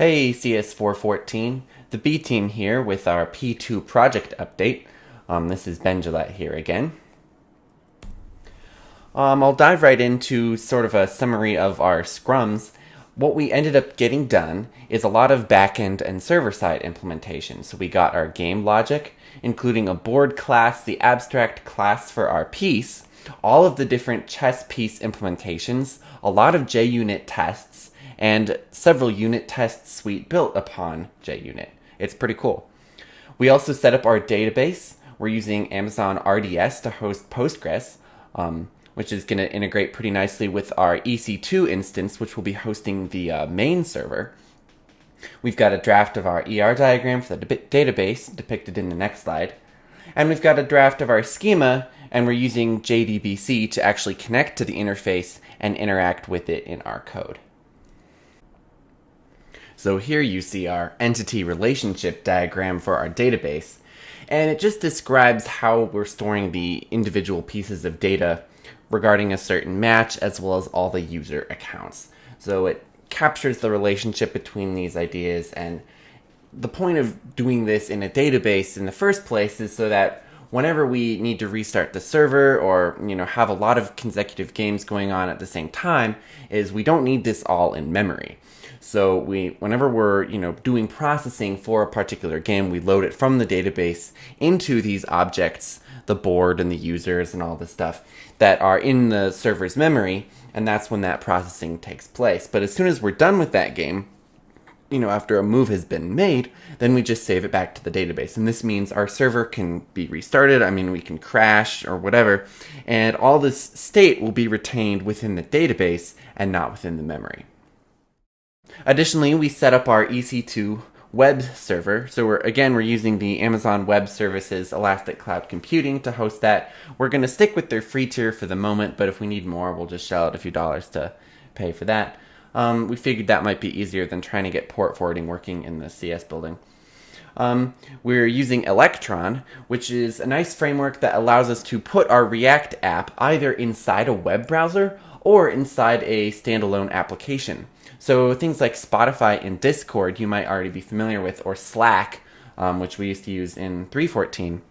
Hey CS414, the B team here with our P2 project update. This is Ben Gillette here again. I'll dive right into sort of a summary of our scrums. What we ended up getting done is a lot of backend and server-side implementation. So we got our game logic, including a board class, the abstract class for our piece, all of the different chess piece implementations, a lot of JUnit tests, and several unit test suite built upon JUnit. It's pretty cool. We also set up our database. We're using Amazon RDS to host Postgres, which is going to integrate pretty nicely with our EC2 instance, which will be hosting the main server. We've got a draft of our ER diagram for the database, depicted in the next slide. And we've got a draft of our schema, and we're using JDBC to actually connect to the interface and interact with it in our code. So here you see our entity relationship diagram for our database, and it just describes how we're storing the individual pieces of data regarding a certain match as well as all the user accounts. So it captures the relationship between these ideas, and the point of doing this in a database in the first place is so that whenever we need to restart the server or have a lot of consecutive games going on at the same time, is we don't need this all in memory. So whenever we're doing processing for a particular game, we load it from the database into these objects, the board and the users and all this stuff that are in the server's memory, and that's when that processing takes place. But as soon as we're done with that game, after a move has been made, then we just save it back to the database. And this means our server can be restarted. We can crash or whatever, and all this state will be retained within the database and not within the memory. Additionally, we set up our EC2 web server. So we're using the Amazon Web Services Elastic Cloud Computing to host that. We're going to stick with their free tier for the moment, but if we need more, we'll just shell out a few dollars to pay for that. We figured that might be easier than trying to get port forwarding working in the CS building. We're using Electron, which is a nice framework that allows us to put our React app either inside a web browser or inside a standalone application. So things like Spotify and Discord you might already be familiar with, or Slack, which we used to use in 3.14,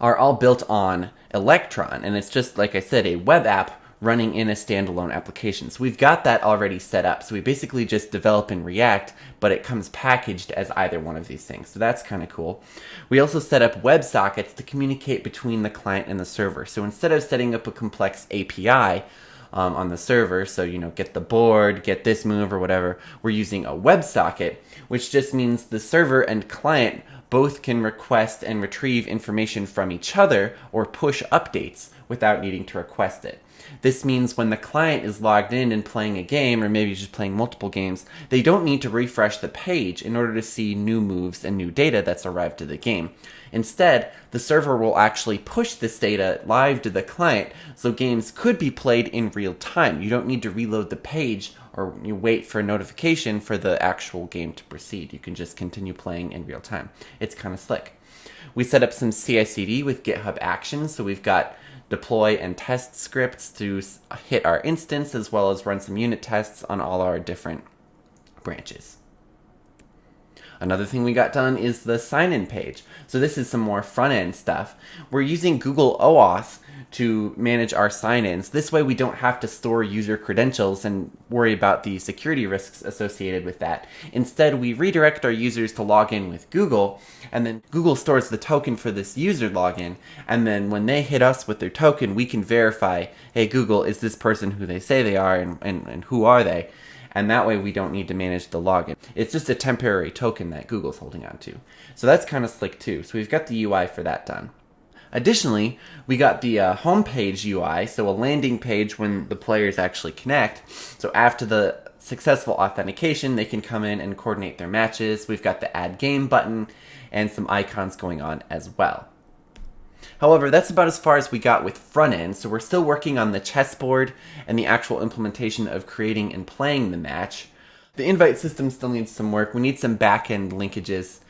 are all built on Electron. And it's just, like I said, a web app running in a standalone application. So we've got that already set up. So we basically just develop in React, but it comes packaged as either one of these things. So that's kind of cool. We also set up WebSockets to communicate between the client and the server. So instead of setting up a complex API, on the server, so get the board, get this move or whatever, we're using a WebSocket, which just means the server and client both can request and retrieve information from each other or push updates without needing to request it. This means when the client is logged in and playing a game, or maybe just playing multiple games, they don't need to refresh the page in order to see new moves and new data that's arrived to the game. Instead, the server will actually push this data live to the client, so games could be played in real time. You don't need to reload the page or you wait for a notification for the actual game to proceed. You can just continue playing in real time. It's kind of slick. We set up some CI/CD with GitHub Actions, so we've got deploy and test scripts to hit our instance, as well as run some unit tests on all our different branches. Another thing we got done is the sign-in page. So this is some more front-end stuff. We're using Google OAuth to manage our sign-ins. This way we don't have to store user credentials and worry about the security risks associated with that. Instead, we redirect our users to log in with Google, and then Google stores the token for this user login, and then when they hit us with their token, we can verify, hey Google, is this person who they say they are, and who are they? And that way we don't need to manage the login. It's just a temporary token that Google's holding on to. So that's kind of slick too. So we've got the UI for that done. Additionally, we got the homepage UI, so a landing page when the players actually connect. So after the successful authentication, they can come in and coordinate their matches. We've got the add game button and some icons going on as well. However, that's about as far as we got with front end, so we're still working on the chessboard and the actual implementation of creating and playing the match. The invite system still needs some work. We need some back-end linkages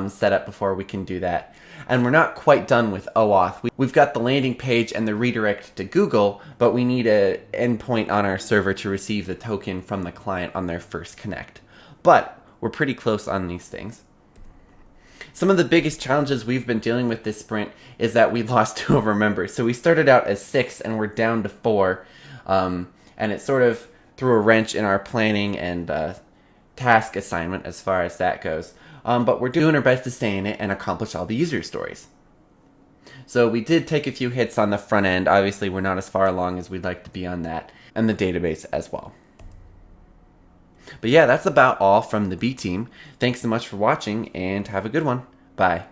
set up before we can do that. And we're not quite done with OAuth. We've got the landing page and the redirect to Google, but we need an endpoint on our server to receive the token from the client on their first connect. But we're pretty close on these things. Some of the biggest challenges we've been dealing with this sprint is that we lost 2 of our members. So we started out as 6 and we're down to 4. And it sort of threw a wrench in our planning and task assignment as far as that goes. But we're doing our best to stay in it and accomplish all the user stories. So we did take a few hits on the front end. Obviously, we're not as far along as we'd like to be on that, and the database as well. But yeah, that's about all from the B team. Thanks so much for watching, and have a good one. Bye.